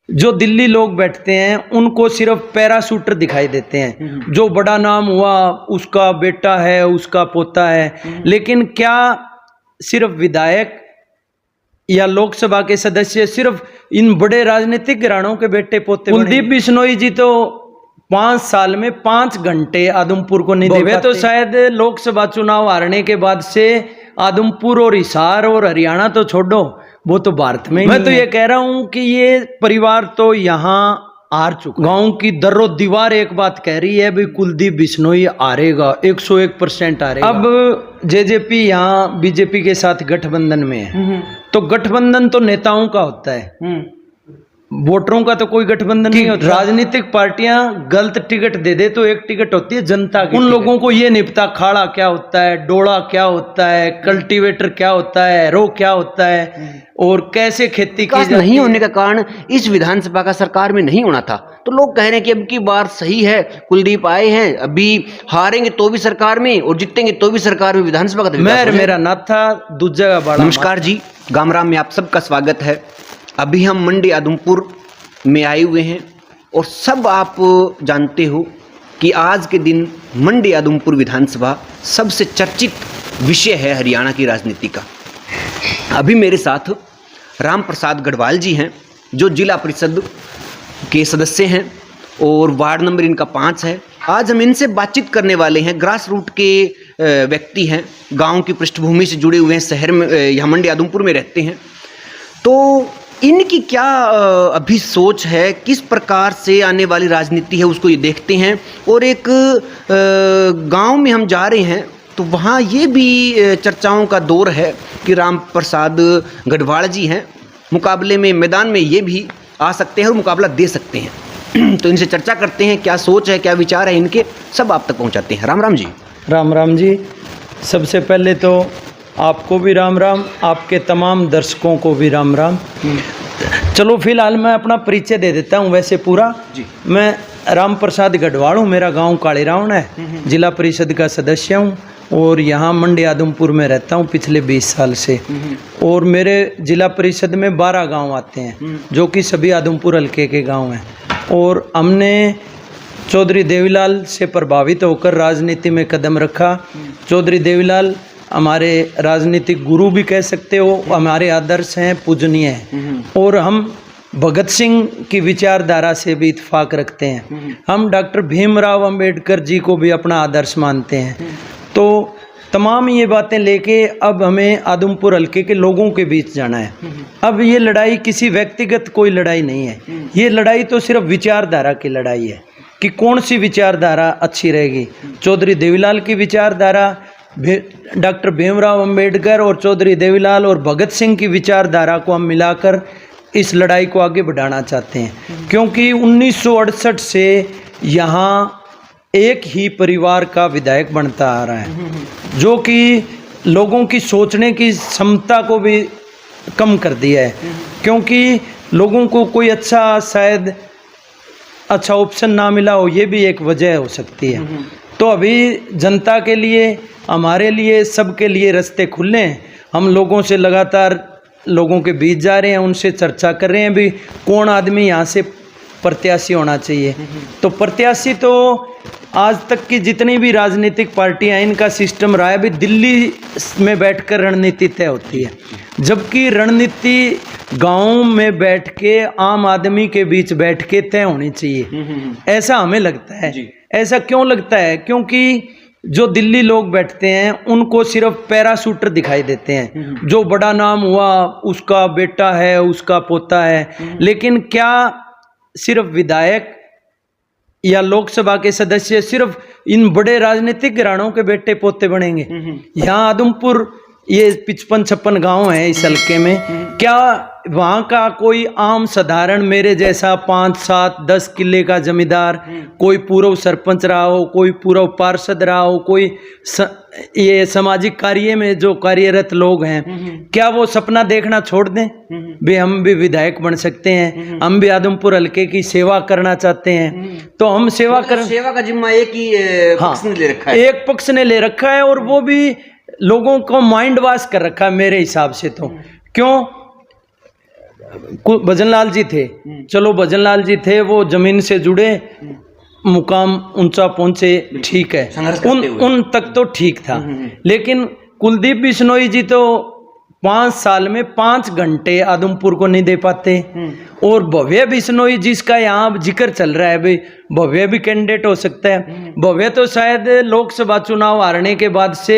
जो दिल्ली लोग बैठते हैं उनको सिर्फ पैराशूटर दिखाई देते हैं, जो बड़ा नाम हुआ उसका बेटा है, उसका पोता है। लेकिन क्या सिर्फ विधायक या लोकसभा के सदस्य सिर्फ इन बड़े राजनीतिक घरानों के बेटे पोते? कुलदीप बिश्नोई जी तो 5 साल में 5 घंटे आदमपुर को नहीं दे, तो शायद लोकसभा चुनाव हारने के बाद से आदमपुर और हिसार और हरियाणा तो छोड़ो, वो तो भारत में। मैं तो ये कह रहा हूं कि ये परिवार तो यहाँ हार चुका। गांव की दर्रो दीवार एक बात कह रही है भाई कुलदीप बिश्नोई हारेगा, 101% हारेगा। अब जेजेपी यहाँ बीजेपी के साथ गठबंधन में है, तो गठबंधन तो नेताओं का होता है, वोटरों का तो कोई गठबंधन नहीं होता। राजनीतिक पार्टियां गलत टिकट दे दे तो एक टिकट होती है जनता की। उन लोगों को ये नहीं पता खाड़ा क्या होता है, डोड़ा क्या होता है, कल्टीवेटर क्या होता है, रो क्या होता है और कैसे खेती की जाती नहीं होने का कारण इस विधानसभा का सरकार में नहीं होना था। तो लोग कह रहे हैं कि अब की बार सही है, कुलदीप आए हैं, अभी हारेंगे तो भी सरकार में और जीतेंगे तो भी सरकार में, विधानसभा का मेरा नाथ था दूसरा का बड़ा। नमस्कार जी, गामराम में आप सबका स्वागत है। अभी हम मंडी आदमपुर में आए हुए हैं और सब आप जानते हो कि आज के दिन मंडी आदमपुर विधानसभा सबसे चर्चित विषय है हरियाणा की राजनीति का। अभी मेरे साथ राम प्रसाद गढ़वाल जी हैं जो जिला परिषद के सदस्य हैं और वार्ड नंबर इनका 5 है। आज हम इनसे बातचीत करने वाले हैं। ग्रास रूट के व्यक्ति हैं, गांव की पृष्ठभूमि से जुड़े हुए हैं, शहर में यहाँ मंडी आदमपुर में रहते हैं। तो इनकी क्या अभी सोच है, किस प्रकार से आने वाली राजनीति है उसको ये देखते हैं। और एक गांव में हम जा रहे हैं तो वहाँ ये भी चर्चाओं का दौर है कि राम प्रसाद गढ़वाल जी हैं, मुकाबले में मैदान में ये भी आ सकते हैं और मुकाबला दे सकते हैं। तो इनसे चर्चा करते हैं, क्या सोच है, क्या विचार है इनके, सब आप तक पहुँचाते हैं। राम राम जी। राम राम जी। सबसे पहले तो आपको भी राम राम, आपके तमाम दर्शकों को भी राम राम। चलो फिलहाल मैं अपना परिचय दे देता हूँ। वैसे पूरा जी, मैं राम प्रसाद गढ़वाल हूँ, मेरा गांव कालीरावण है, जिला परिषद का सदस्य हूँ और यहाँ मंडी आदमपुर में रहता हूँ पिछले 20 साल से। और मेरे जिला परिषद में 12 गांव आते हैं जो कि सभी आदमपुर हल्के के गांव हैं। और हमने चौधरी देवीलाल से प्रभावित होकर राजनीति में कदम रखा। चौधरी देवीलाल हमारे राजनीतिक गुरु भी कह सकते हो, हमारे आदर्श हैं, पूजनीय हैं। और हम भगत सिंह की विचारधारा से भी इत्फाक रखते हैं। हम डॉक्टर भीमराव अंबेडकर जी को भी अपना आदर्श मानते हैं। तो तमाम ये बातें लेके अब हमें आदमपुर हल्के के लोगों के बीच जाना है। अब ये लड़ाई किसी व्यक्तिगत कोई लड़ाई नहीं है, ये लड़ाई तो सिर्फ विचारधारा की लड़ाई है कि कौन सी विचारधारा अच्छी रहेगी। चौधरी देवीलाल की विचारधारा, डॉक्टर भीमराव अंबेडकर और चौधरी देवीलाल और भगत सिंह की विचारधारा को हम मिलाकर इस लड़ाई को आगे बढ़ाना चाहते हैं। क्योंकि 1968 से यहाँ एक ही परिवार का विधायक बनता आ रहा है जो कि लोगों की सोचने की क्षमता को भी कम कर दिया है। क्योंकि लोगों को कोई शायद अच्छा ऑप्शन ना मिला हो, ये भी एक वजह हो सकती है। तो अभी जनता के लिए, हमारे लिए, सबके लिए रास्ते खुले हैं। हम लोगों से लगातार लोगों के बीच जा रहे हैं, उनसे चर्चा कर रहे हैं भी कौन आदमी यहाँ से प्रत्याशी होना चाहिए। तो प्रत्याशी तो आज तक की जितनी भी राजनीतिक पार्टियां, इनका सिस्टम रहा है भी दिल्ली में बैठकर रणनीति तय होती है, जबकि रणनीति गाँव में बैठ के आम आदमी के बीच बैठ के तय होनी चाहिए, ऐसा हमें लगता है। ऐसा क्यों लगता है? क्योंकि जो दिल्ली लोग बैठते हैं उनको सिर्फ पैराशूटर दिखाई देते हैं, जो बड़ा नाम हुआ उसका बेटा है, उसका पोता है। लेकिन क्या सिर्फ विधायक या लोकसभा के सदस्य सिर्फ इन बड़े राजनीतिक घरानों के बेटे पोते बनेंगे? यहाँ आदमपुर ये 55-56 गांव है इस हल्के में, क्या वहाँ का कोई आम साधारण मेरे जैसा 5, 7, 10 किले का जमींदार, कोई पूर्व सरपंच रहा हो, कोई पूर्व पार्षद रहा हो, कोई ये सामाजिक कार्य में जो कार्यरत लोग हैं, क्या वो सपना देखना छोड़ दें भी हम भी विधायक बन सकते हैं, हम भी आदमपुर हल्के की सेवा करना चाहते हैं? तो हम सेवा का जिम्मा एक ही पक्ष ने ले रखा है, एक पक्ष ने ले रखा है और वो भी लोगों को माइंड वॉश कर रखा है मेरे हिसाब से। तो क्यों भजनलाल जी थे, चलो भजनलाल जी थे, वो जमीन से जुड़े, मुकाम ऊंचा पहुंचे, ठीक है, उन तक तो ठीक था। लेकिन कुलदीप बिश्नोई जी तो 5 साल में 5 घंटे आदमपुर को नहीं दे पाते। और भव्य बिश्नोई जिसका यहाँ जिक्र चल रहा है, भाई भव्य भी कैंडिडेट हो सकता है। भव्य तो शायद लोकसभा चुनाव हारने के बाद से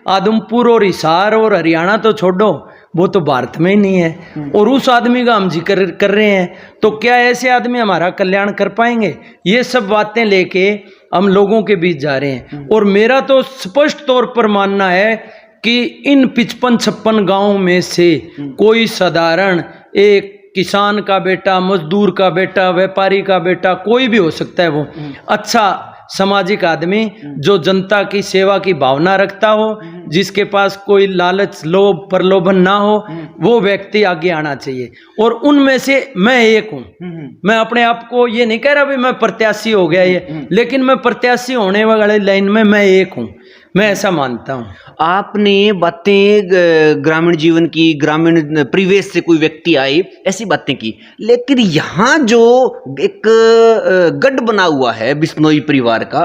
आदमपुर और हिसार और हरियाणा तो छोड़ो, वो तो भारत में ही नहीं है, और उस आदमी का हम जिक्र कर रहे हैं, तो क्या ऐसे आदमी हमारा कल्याण कर पाएंगे? ये सब बातें लेके हम लोगों के बीच जा रहे हैं। और मेरा तो स्पष्ट तौर पर मानना है कि इन 55-56 गांवों में से कोई साधारण एक किसान का बेटा, मजदूर का बेटा, व्यापारी का बेटा, कोई भी हो सकता है, वो अच्छा सामाजिक आदमी जो जनता की सेवा की भावना रखता हो, जिसके पास कोई लालच, लोभ, प्रलोभन ना हो, वो व्यक्ति आगे आना चाहिए। और उनमें से मैं एक हूँ। मैं अपने आप को ये नहीं कह रहा भी मैं प्रत्याशी हो गया ये, लेकिन मैं प्रत्याशी होने वाले लाइन में मैं एक हूँ, मैं ऐसा मानता हूँ। आपने बातें ग्रामीण जीवन की, ग्रामीण परिवेश से कोई व्यक्ति आए, ऐसी बातें की, लेकिन यहाँ जो एक गढ़ बना हुआ है बिश्नोई परिवार का,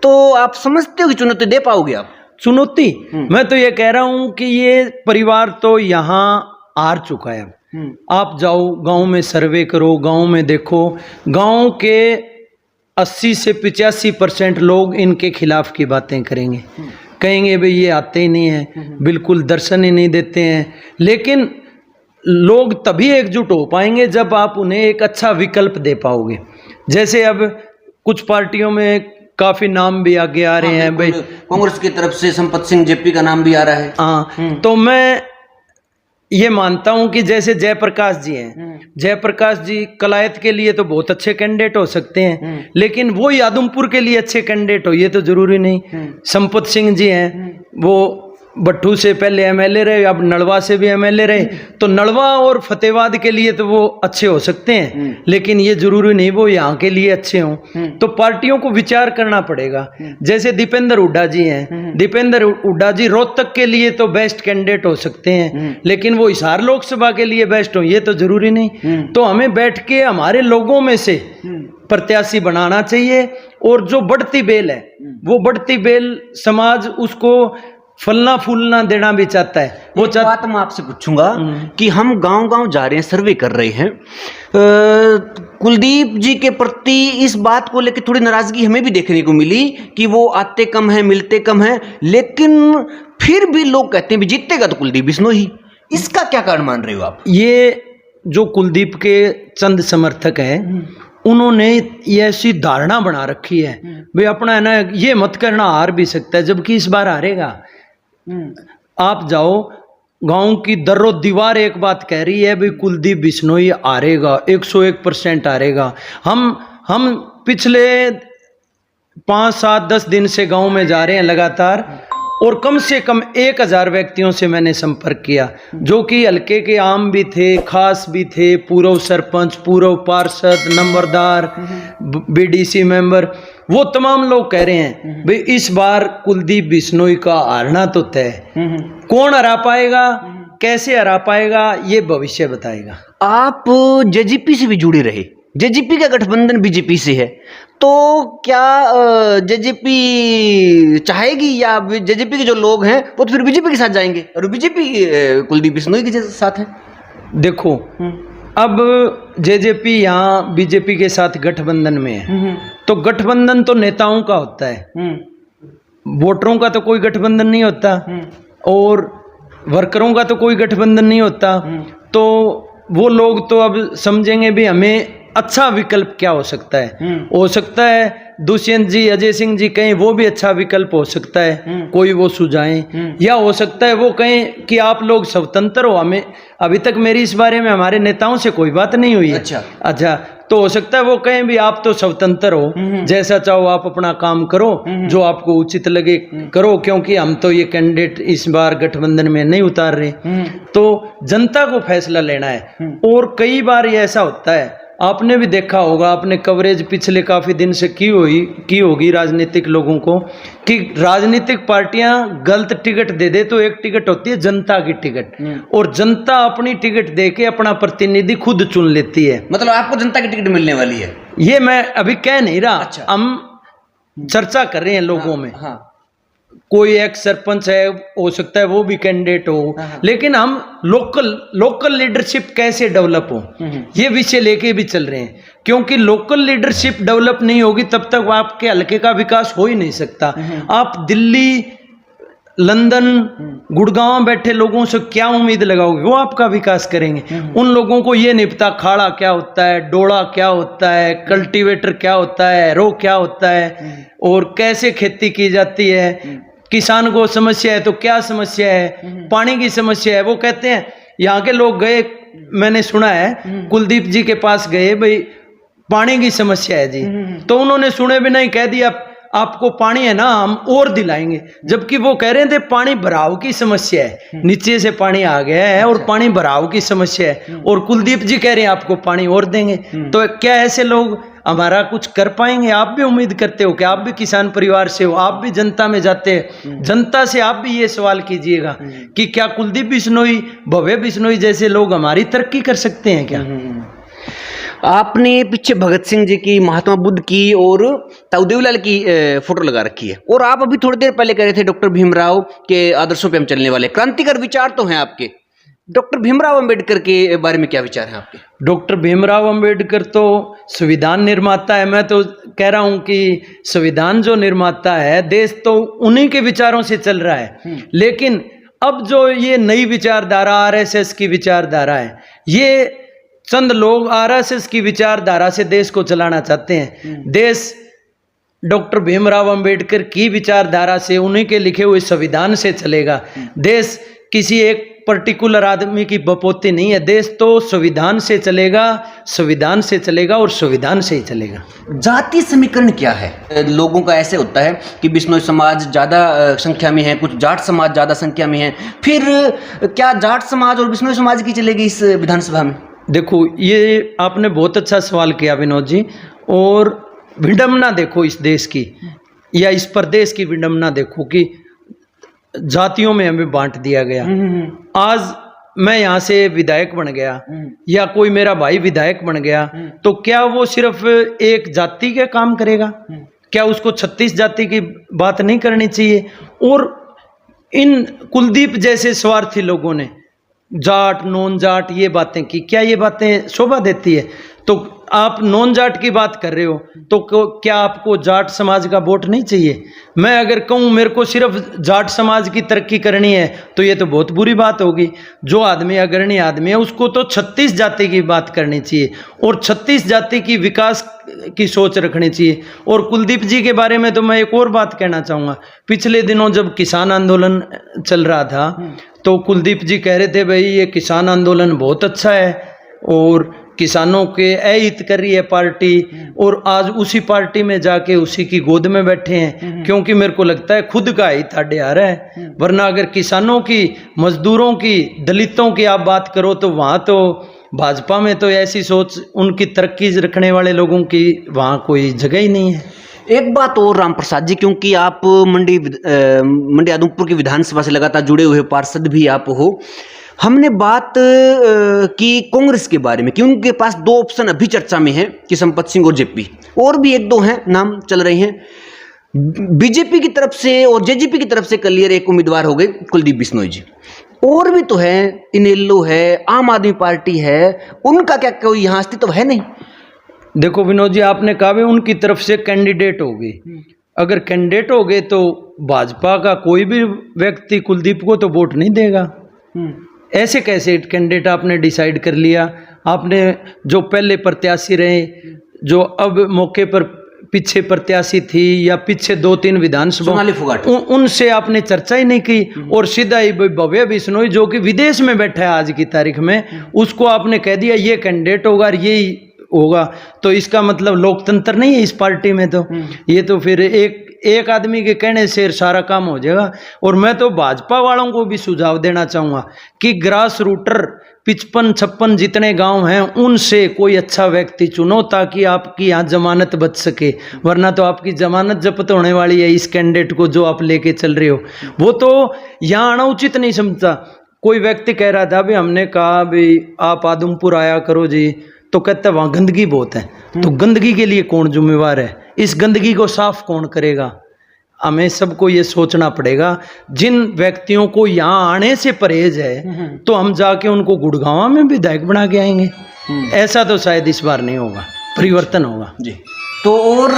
तो आप समझते हो कि चुनौती दे पाओगे आप? चुनौती, मैं तो ये कह रहा हूँ कि ये परिवार तो यहाँ हार चुका है। आप जाओ गांव में, सर्वे करो, गांव में देखो, गांव के 80 से 85% लोग इनके खिलाफ की बातें करेंगे, कहेंगे भाई ये आते ही नहीं है, बिल्कुल दर्शन ही नहीं देते हैं। लेकिन लोग तभी एकजुट हो पाएंगे जब आप उन्हें एक अच्छा विकल्प दे पाओगे। जैसे अब कुछ पार्टियों में काफी नाम भी आगे आ रहे हैं, भाई कांग्रेस की तरफ से संपत सिंह जेपी का नाम भी आ रहा है। हाँ, तो मैं ये मानता हूं कि जैसे जयप्रकाश जी हैं, जयप्रकाश जी कलायत के लिए तो बहुत अच्छे कैंडिडेट हो सकते हैं, लेकिन वो ही आदमपुर के लिए अच्छे कैंडिडेट हो ये तो जरूरी नहीं। संपत सिंह जी हैं, वो भट्टू से पहले एमएलए रहे, अब नलवा से भी एमएलए रहे, तो नलवा और फतेहाबाद के लिए तो वो अच्छे हो सकते हैं, लेकिन ये जरूरी नहीं वो यहाँ के लिए अच्छे हों। तो पार्टियों को विचार करना पड़ेगा। जैसे दीपेंद्र हुड्डा जी हैं, दीपेंद्र हुड्डा जी रोहतक के लिए तो बेस्ट कैंडिडेट हो सकते हैं, लेकिन वो हिसार लोकसभा के लिए बेस्ट हो ये तो जरूरी नहीं। तो हमें बैठ के हमारे लोगों में से प्रत्याशी बनाना चाहिए, और जो बढ़ती बेल है, वो बढ़ती बेल समाज उसको फलना फूलना देना भी चाहता है। वो बात मैं आपसे पूछूंगा कि हम गांव-गांव जा रहे हैं, सर्वे कर रहे हैं, कुलदीप जी के प्रति इस बात को लेकर थोड़ी नाराजगी हमें भी देखने को मिली कि वो आते कम हैं, मिलते कम हैं, लेकिन फिर भी लोग कहते हैं भी जीतेगा तो कुलदीप बिश्नोई। इसका क्या कारण मान रहे हो आप? ये जो कुलदीप के चंद समर्थक हैं, उन्होंने ये ऐसी धारणा बना रखी है भाई अपना है ना, ये मत करना, हार भी सकता है, जबकि इस बार हारेगा। आप जाओ गांव की दर्रो दीवार एक बात कह रही है भाई कुलदीप बिश्नोई हारेगा, 101% हारेगा। हम पिछले 5, 7, 10 दिन से गांव में जा रहे हैं लगातार, और कम से कम 1000 व्यक्तियों से मैंने संपर्क किया, जो कि हल्के के आम भी थे, खास भी थे, पूर्व सरपंच, पूर्व पार्षद, नंबरदार, बीडीसी मेंबर, वो तमाम लोग कह रहे हैं भाई इस बार कुलदीप बिश्नोई का हारना तो तय। कौन हरा पाएगा, कैसे हरा पाएगा, ये भविष्य बताएगा। आप जेजेपी से भी जुड़े रहे, जेजेपी का गठबंधन बीजेपी से है, तो क्या जेजेपी चाहेगी या जेजेपी के जो लोग हैं वो तो फिर बीजेपी के साथ जाएंगे, और बीजेपी कुलदीप बिश्नोई के साथ है? देखो अब जेजेपी यहाँ बीजेपी के साथ गठबंधन में है, तो गठबंधन तो नेताओं का होता है, वोटरों का तो कोई गठबंधन नहीं होता, और वर्करों का तो कोई गठबंधन नहीं होता। तो वो लोग तो अब समझेंगे भी हमें अच्छा विकल्प क्या हो सकता है। हो सकता है दुष्यंत जी, अजय सिंह जी कहें वो भी अच्छा विकल्प हो सकता है, कोई वो सुझाएं, या हो सकता है वो कहें कि आप लोग स्वतंत्र हो। हमें अभी तक मेरी इस बारे में हमारे नेताओं से कोई बात नहीं हुई है। अच्छा, तो हो सकता है वो कहें भी आप तो स्वतंत्र हो, जैसा चाहो आप अपना काम करो, जो आपको उचित लगे करो, क्योंकि हम तो ये कैंडिडेट इस बार गठबंधन में नहीं उतार रहे। तो जनता को फैसला लेना है, और कई बार ये ऐसा होता है आपने भी देखा होगा, आपने कवरेज पिछले काफ़ी दिन से की होगी राजनीतिक लोगों को, कि राजनीतिक पार्टियां गलत टिकट दे दे तो एक टिकट होती है जनता की टिकट, और जनता अपनी टिकट दे के अपना प्रतिनिधि खुद चुन लेती है। मतलब आपको जनता की टिकट मिलने वाली है? ये मैं अभी कह नहीं रहा। अच्छा। हम चर्चा कर रहे हैं लोगों में। हाँ। कोई एक सरपंच है, हो सकता है वो भी कैंडिडेट हो, लेकिन हम लोकल लीडरशिप कैसे डेवलप हो, ये विषय लेके भी चल रहे हैं। क्योंकि लोकल लीडरशिप डेवलप नहीं होगी तब तक आपके हल्के का विकास हो ही नहीं सकता। आप दिल्ली, लंदन, गुड़गांव बैठे लोगों से क्या उम्मीद लगाओगे? वो आपका विकास करेंगे? उन लोगों को ये नहीं पता खाड़ा क्या होता है, डोड़ा क्या होता है, कल्टीवेटर क्या होता है, रो क्या होता है, और कैसे खेती की जाती है। किसान को समस्या है तो क्या समस्या है, पानी की समस्या है। वो कहते हैं, यहाँ के लोग गए, मैंने सुना है कुलदीप जी के पास गए, भाई पानी की समस्या है जी, तो उन्होंने सुने भी नहीं कह दिया आपको पानी है ना हम और दिलाएंगे, जबकि वो कह रहे थे पानी भराव की समस्या है, नीचे से पानी आ गया है और पानी भराव की समस्या है, और कुलदीप जी कह रहे हैं आपको पानी और देंगे। तो क्या ऐसे लोग हमारा कुछ कर पाएंगे? आप भी उम्मीद करते हो कि आप भी किसान परिवार से हो, आप भी जनता में जाते हैं, जनता से आप भी ये सवाल कीजिएगा कि क्या कुलदीप बिश्नोई, भव्य बिश्नोई जैसे लोग हमारी तरक्की कर सकते हैं क्या? आपने पीछे भगत सिंह जी की, महात्मा बुद्ध की और ताऊ देवीलाल की फोटो लगा रखी है, और आप अभी थोड़ी देर पहले कह रहे थे डॉक्टर भीमराव के आदर्शों पे हम चलने वाले। क्रांतिकारी विचार तो हैं आपके। डॉक्टर भीमराव अंबेडकर के बारे में क्या विचार हैं आपके? डॉक्टर भीमराव अंबेडकर तो संविधान निर्माता है। मैं तो कह रहा हूं कि संविधान जो निर्माता है, देश तो उन्हीं के विचारों से चल रहा है। लेकिन अब जो ये नई विचारधारा आरएसएस की विचारधारा है, ये चंद लोग आरएसएस की विचारधारा से देश को चलाना चाहते हैं। देश डॉक्टर भीमराव अंबेडकर की विचारधारा से, उन्हीं के लिखे हुए संविधान से चलेगा। देश किसी एक पर्टिकुलर आदमी की बपोती नहीं है। देश तो संविधान से चलेगा, संविधान से चलेगा और संविधान से ही चलेगा। जाति समीकरण क्या है? लोगों का ऐसे होता है कि बिश्नोई समाज ज़्यादा संख्या में है, कुछ जाट समाज ज़्यादा संख्या में है, फिर क्या जाट समाज और बिश्नोई समाज की चलेगी इस विधानसभा में? देखो, ये आपने बहुत अच्छा सवाल किया विनोद जी, और विडंबना देखो इस देश की या इस प्रदेश की विडंबना देखो कि जातियों में हमें बांट दिया गया। आज मैं यहाँ से विधायक बन गया या कोई मेरा भाई विधायक बन गया, तो क्या वो सिर्फ एक जाति के काम करेगा? क्या उसको 36 जाति की बात नहीं करनी चाहिए? और इन कुलदीप जैसे स्वार्थी लोगों ने जाट, नॉन जाट ये बातें की, क्या ये बातें शोभा देती है? तो आप नॉन जाट की बात कर रहे हो, तो क्या आपको जाट समाज का वोट नहीं चाहिए? मैं अगर कहूँ मेरे को सिर्फ जाट समाज की तरक्की करनी है, तो ये तो बहुत बुरी बात होगी। जो आदमी अग्रणी आदमी है उसको तो 36 जाति की बात करनी चाहिए और 36 जाति की विकास की सोच रखनी चाहिए। और कुलदीप जी के बारे में तो मैं एक और बात कहना चाहूँगा। पिछले दिनों जब किसान आंदोलन चल रहा था, तो कुलदीप जी कह रहे थे भाई ये किसान आंदोलन बहुत अच्छा है और किसानों के अहित कर रही है पार्टी, और आज उसी पार्टी में जाके उसी की गोद में बैठे हैं, क्योंकि मेरे को लगता है खुद का हित आड़े आ रहा है। वरना अगर किसानों की, मजदूरों की, दलितों की आप बात करो तो वहाँ तो भाजपा में तो ऐसी सोच, उनकी तरक्की रखने वाले लोगों की वहाँ कोई जगह ही नहीं है। एक बात और राम प्रसाद जी, क्योंकि आप मंडी आदमपुर की विधानसभा से लगातार जुड़े हुए पार्षद भी आप हो, हमने बात की कांग्रेस के बारे में कि उनके पास 2 ऑप्शन अभी चर्चा में हैं कि संपत सिंह और जेपी, और भी 1-2 हैं नाम चल रहे हैं। बीजेपी की तरफ से और जेजेपी की तरफ से क्लियर एक उम्मीदवार हो गए कुलदीप बिश्नोई जी, और भी तो है, इनेलो है, आम आदमी पार्टी है, उनका क्या कोई यहाँ अस्तित्व है नहीं? देखो विनोद जी, आपने कहा भी उनकी तरफ से कैंडिडेट हो गए। अगर कैंडिडेट हो गए तो भाजपा का कोई भी व्यक्ति कुलदीप को तो वोट नहीं देगा। ऐसे कैसे कैंडिडेट आपने डिसाइड कर लिया? आपने जो पहले प्रत्याशी रहे, जो अब मौके पर पीछे प्रत्याशी थी या पीछे 2-3 विधानसभा, उनसे आपने चर्चा ही नहीं की, और सीधा ही भव्य बिश्नोई जो कि विदेश में बैठा है आज की तारीख में, उसको आपने कह दिया ये कैंडिडेट होगा और यही होगा। तो इसका मतलब लोकतंत्र नहीं है इस पार्टी में। तो ये तो फिर एक एक आदमी के कहने से सारा काम हो जाएगा। और मैं तो भाजपा वालों को भी सुझाव देना चाहूँगा कि ग्रास रूटर 55-56 जितने गांव हैं उनसे कोई अच्छा व्यक्ति चुनो ताकि आपकी यहाँ जमानत बच सके, वरना तो आपकी जमानत जब्त होने वाली है इस कैंडिडेट को जो आप लेके चल रहे हो। वो तो यहाँ आना उचित नहीं समझता। कोई व्यक्ति कह रहा था, भी हमने कहा भी आप आदमपुर आया करो जी, तो कहता वहाँ गंदगी बहुत है। तो गंदगी के लिए कौन जिम्मेवार है? इस गंदगी को साफ कौन करेगा? हमें सबको ये सोचना पड़ेगा। जिन व्यक्तियों को यहाँ आने से परहेज है तो हम जाके उनको गुड़गांव में विधायक बना के आएंगे। ऐसा तो शायद इस बार नहीं होगा, परिवर्तन होगा जी। तो और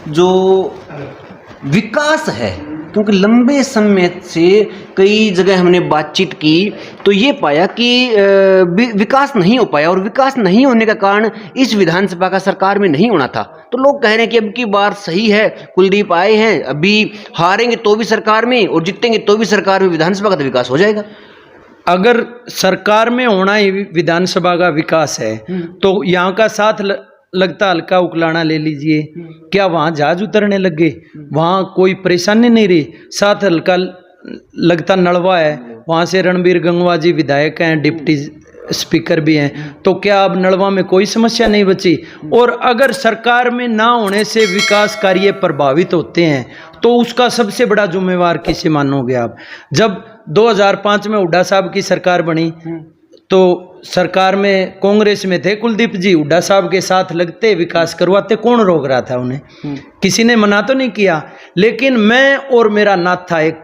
जो विकास है, क्योंकि लंबे समय से कई जगह हमने बातचीत की तो ये पाया कि विकास नहीं हो पाया, और विकास नहीं होने का कारण इस विधानसभा का सरकार में नहीं होना था। तो लोग कह रहे हैं कि अब की बार सही है, कुलदीप आए हैं, अभी हारेंगे तो भी सरकार में और जीतेंगे तो भी सरकार में, विधानसभा का तो विकास हो जाएगा। अगर सरकार में होना ही विधानसभा का विकास है तो यहाँ का साथ लगता हल्का उकलाना ले लीजिए, क्या वहाँ जहाज उतरने लगे? वहाँ कोई परेशानी नहीं रही। साथ हल्का लगता नलवा है, वहाँ से रणबीर गंगवा जी विधायक हैं, डिप्टी स्पीकर भी हैं, तो क्या अब नलवा में कोई समस्या नहीं बची? और अगर सरकार में ना होने से विकास कार्य प्रभावित होते हैं तो उसका सबसे बड़ा जिम्मेवार किसे मानोगे आप? जब 2005 में हुड्डा साहब की सरकार बनी तो सरकार में कांग्रेस में थे कुलदीप जी, हुड्डा साहब के साथ लगते विकास करवाते, कौन रोक रहा था उन्हें? किसी ने मना तो नहीं किया। लेकिन मैं और मेरा नाथा, एक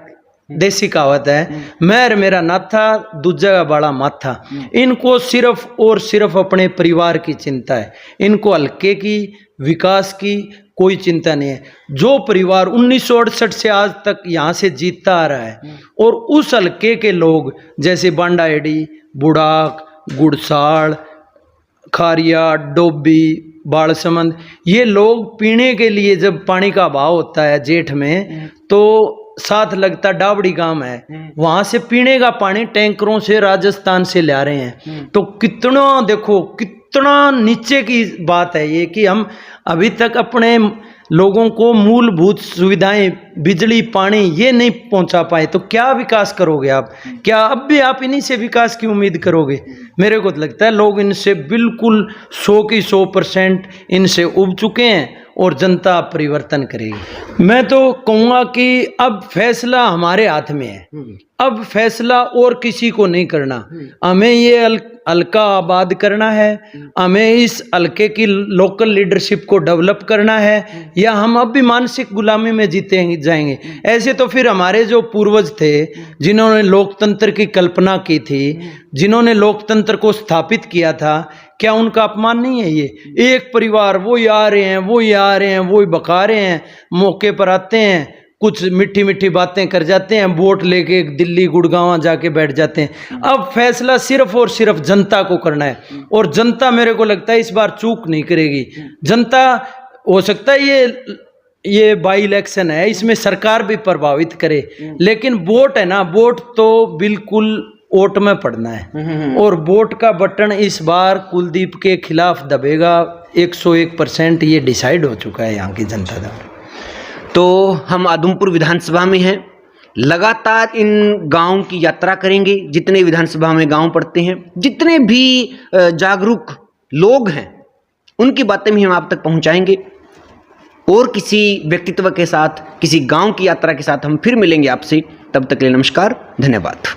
देसी कहावत है, मैं और मेरा नाथा दूजा का बड़ा माथा। इनको सिर्फ और सिर्फ अपने परिवार की चिंता है, इनको हल्के की विकास की कोई चिंता नहीं है। जो परिवार 1968 से आज तक यहाँ से जीतता आ रहा है और उस हल्के के लोग जैसे बांडा एडी, बुढ़ाक, गुड़साड़, खारिया, डोबी, बालसमंद, ये लोग पीने के लिए जब पानी का अभाव होता है जेठ में तो साथ लगता डाबड़ी गांव है, वहां से पीने का पानी टैंकरों से राजस्थान से ला रहे हैं। तो कितना देखो कितना नीचे की बात है ये कि हम अभी तक अपने लोगों को मूलभूत सुविधाएं, बिजली, पानी ये नहीं पहुंचा पाए, तो क्या विकास करोगे आप? क्या अब भी आप इन्हीं से विकास की उम्मीद करोगे? मेरे को तो लगता है लोग इनसे बिल्कुल 100 की 100% इनसे उब चुके हैं और जनता परिवर्तन करेगी। मैं तो कहूँगा कि अब फैसला हमारे हाथ में है, अब फैसला और किसी को नहीं करना। हमें ये हल्का आबाद करना है, हमें इस हल्के की लोकल लीडरशिप को डेवलप करना है, या हम अब भी मानसिक गुलामी में जीते जाएंगे। ऐसे तो फिर हमारे जो पूर्वज थे जिन्होंने लोकतंत्र की कल्पना की थी, जिन्होंने लोकतंत्र को स्थापित किया था, क्या उनका अपमान नहीं है ये? एक परिवार वो ही आ रहे हैं, वो ही आ रहे हैं, वो ही बका रहे हैं, मौके पर आते हैं, कुछ मीठी मीठी बातें कर जाते हैं, वोट लेके दिल्ली गुड़गांव जाके बैठ जाते हैं। अब फैसला सिर्फ और सिर्फ जनता को करना है, और जनता मेरे को लगता है इस बार चूक नहीं करेगी। जनता, हो सकता है ये बाई इलेक्शन है, इसमें सरकार भी प्रभावित करे, लेकिन वोट है ना, वोट तो बिल्कुल वोट में पड़ना है, और वोट का बटन इस बार कुलदीप के खिलाफ दबेगा 101%। ये डिसाइड हो चुका है यहाँ की जनता द्वारा। तो हम आदमपुर विधानसभा में हैं, लगातार इन गांव की यात्रा करेंगे, जितने विधानसभा में गांव पड़ते हैं, जितने भी जागरूक लोग हैं उनकी बातें भी हम आप तक पहुंचाएंगे। और किसी व्यक्तित्व के साथ, किसी गांव की यात्रा के साथ हम फिर मिलेंगे आपसे। तब तक के लिए नमस्कार, धन्यवाद।